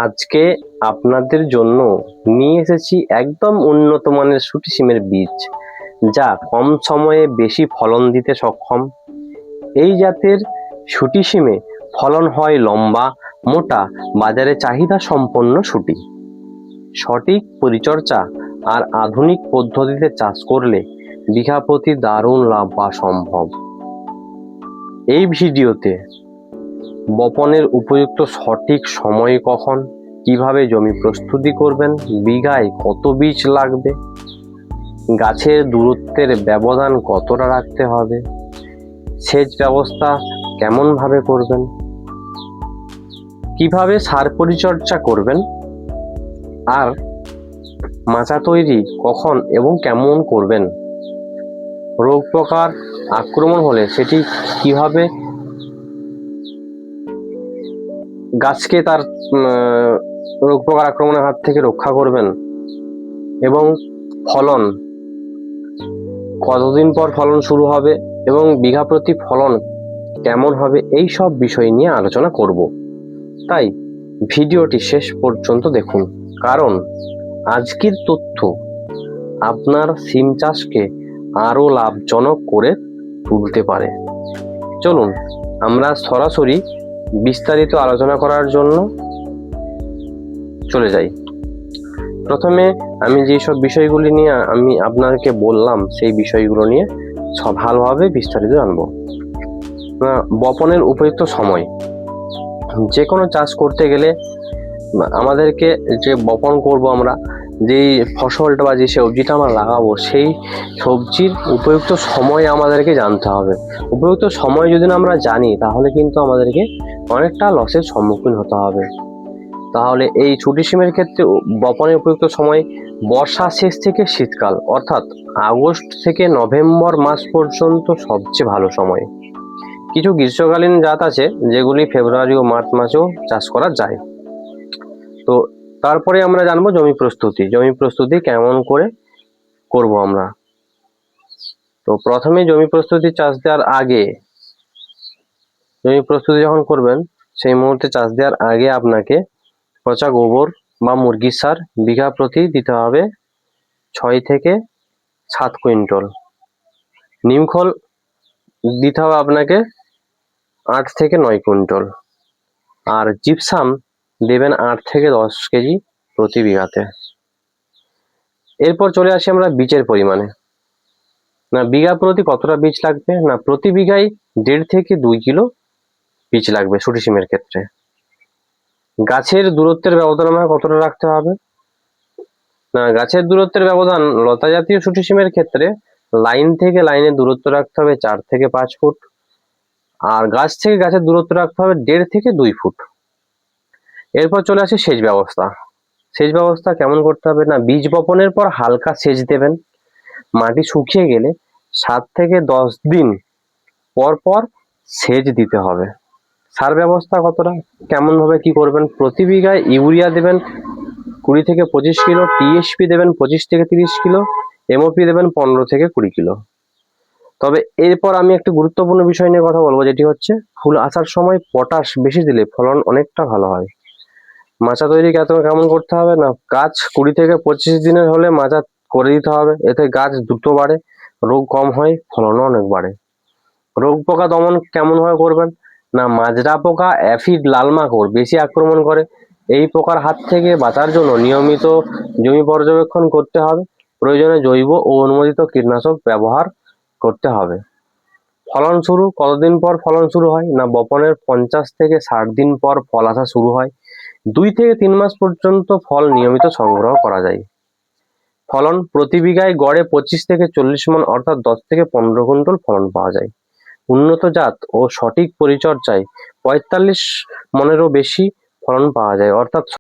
আজকে আপনাদের জন্য নিয়ে এসেছি একদম উন্নত মানের শুটি সিমের বীজ, যা কম সময়ে বেশি ফলন দিতে সক্ষম। এই জাতের শুটি সিমে ফলন হয় লম্বা, মোটা, বাজারে চাহিদা সম্পন্ন শুটি। সঠিক পরিচর্যা আর আধুনিক পদ্ধতিতে চাষ করলে বিঘা প্রতি দারুণ লাভ পাওয়া সম্ভব। এই ভিডিওতে বপনের উপযুক্ত সঠিক সময় কখন, কিভাবে জমি প্রস্তুতি করবেন, বিঘায় কত বীজ লাগবে, গাছের দূরত্বের ব্যবধান কতটা রাখতে হবে, সেচ ব্যবস্থা কেমন ভাবে করবেন, কিভাবে সার পরিচর্যা করবেন, আর মাচা তৈরি কখন এবং কেমন করবেন, রোগ পোকার আক্রমণ হলে সেটি কিভাবে গাছকে তার রোগ পোকার আক্রমণের হাত থেকে রক্ষা করবেন, এবং ফলন কতদিন পর ফলন শুরু হবে এবং বিঘা প্রতি ফলন কেমন হবে, এই সব বিষয় নিয়ে আলোচনা করব। তাই ভিডিওটি শেষ পর্যন্ত দেখুন, কারণ আজকের তথ্য আপনার সিম চাষকে আরো লাভজনক করে তুলতে পারে। চলুন আমরা সরাসরি বিস্তারিত আলোচনা করার জন্য চলে যাই। প্রথমে আমি যেসব বিষয়গুলি নিয়ে আমি আপনাদেরকে বললাম, সেই বিষয়গুলো নিয়ে ভালোভাবে বিস্তারিত জানবো। বপনের উপযুক্ত সময়। যে কোনো চাষ করতে গেলে আমাদেরকে যে বপন করব, আমরা যেই ফসলটা বা যে সবজিটা আমরা লাগাবো, সেই সবজির উপযুক্ত সময় আমাদেরকে জানতে হবে। উপযুক্ত সময় যদি না আমরা জানি, তাহলে কিন্তু আমাদেরকে অনেকটা লসের সম্মুখীন হতে হবে। তাহলে এই শুটি সিমের ক্ষেত্রে বপনের উপযুক্ত সময় বর্ষা শেষ থেকে শীতকাল, অর্থাৎ আগস্ট থেকে নভেম্বর মাস পর্যন্ত সবচেয়ে ভালো সময়। কিছু গ্রীষ্মকালীন জাত আছে যেগুলি ফেব্রুয়ারি ও মার্চ মাসেও চাষ করা যায়। তো তারপরে আমরা জানবো জমি প্রস্তুতি কেমন করে করব আমরা। তো প্রথমে জমি প্রস্তুতি চাষ দেওয়ার আগে, জমি প্রস্তুতি যখন করবেন সেই মুহূর্তে চাষ দেওয়ার আগে আপনাকে পচা গোবর বা মুরগির সার বিঘা প্রতি দিতে হবে 6 থেকে 7 কুইন্টাল। নিমখোল দিতে হবে আপনাকে 8 থেকে 9 কুইন্টাল। আর জিপসাম দেবেন 8 থেকে 10 কেজি প্রতি বিঘাতে। এরপর চলে আসি আমরা বীজের পরিমাণে। না, বিঘা প্রতি কতটা বীজ লাগবে? না, প্রতি বিঘায় 1.5 থেকে 2 কিলো বীজ লাগবে শুটি সিমের ক্ষেত্রে। গাছের দূরত্বের ব্যবধান আমাকে কতটা রাখতে হবে? না, গাছের দূরত্বের ব্যবধান লতা জাতীয় শুটি সিমের ক্ষেত্রে লাইন থেকে লাইনের দূরত্ব রাখতে হবে 4 থেকে 5 ফুট, আর গাছ থেকে গাছের দূরত্ব রাখতে হবে 1.5 থেকে 2 ফুট। এরপর চলে আসে সেচ ব্যবস্থা। সেচ ব্যবস্থা কেমন করতে হবে? না, বীজ বপনের পর হালকা সেচ দেবেন। মাটি শুকিয়ে গেলে 7 থেকে 10 দিন পর পর সেচ দিতে হবে। সার ব্যবস্থা কতটা কেমন ভাবে কি করবেন? প্রতি বিঘায় ইউরিয়া দেবেন 20 থেকে 25 কিলো, টিএসপি দেবেন 25 থেকে 30 কিলো, এমওপি দেবেন 15 থেকে 20 কিলো। তবে এরপর আমি একটি গুরুত্বপূর্ণ বিষয় নিয়ে কথা বলবো, যেটি হচ্ছে ফুল আসার সময় পটাশ বেশি দিলে ফলন অনেকটা ভালো হয়। মাচা তৈরি কেমন করতে হবে? না, গাছ 20 থেকে 25 দিনের হলে মাচা করে দিতে হবে। এতে গাছ দ্রুত বাড়ে, রোগ কম হয়, ফলনও অনেক বাড়ে। রোগ পোকা দমন কেমন ভাবে করবেন? না, মাজরা পোকা, অ্যাফিড, লাল মাকড় বেশি আক্রমণ করে। এই পোকার হাত থেকে বাঁচার জন্য নিয়মিত জমি পর্যবেক্ষণ করতে হবে। প্রয়োজনে জৈব ও অনুমোদিত কীটনাশক ব্যবহার করতে হবে। ফলন শুরু কতদিন পর ফলন শুরু হয়? না, বপনের 50 থেকে 60 দিন পর ফল আসা শুরু হয়। 2 থেকে 3 মাস পর্যন্ত ফল নিয়মিত সংগ্রহ করা যায়। ফলন প্রতি বিঘায় গড়ে 25 থেকে 40 মণ, অর্থাৎ 10 থেকে 15 কুইন্টাল ফলন পাওয়া যায়। উন্নত জাত ও সঠিক পরিচর্যায় 45 মণেরও বেশি ফলন পাওয়া যায়, অর্থাৎ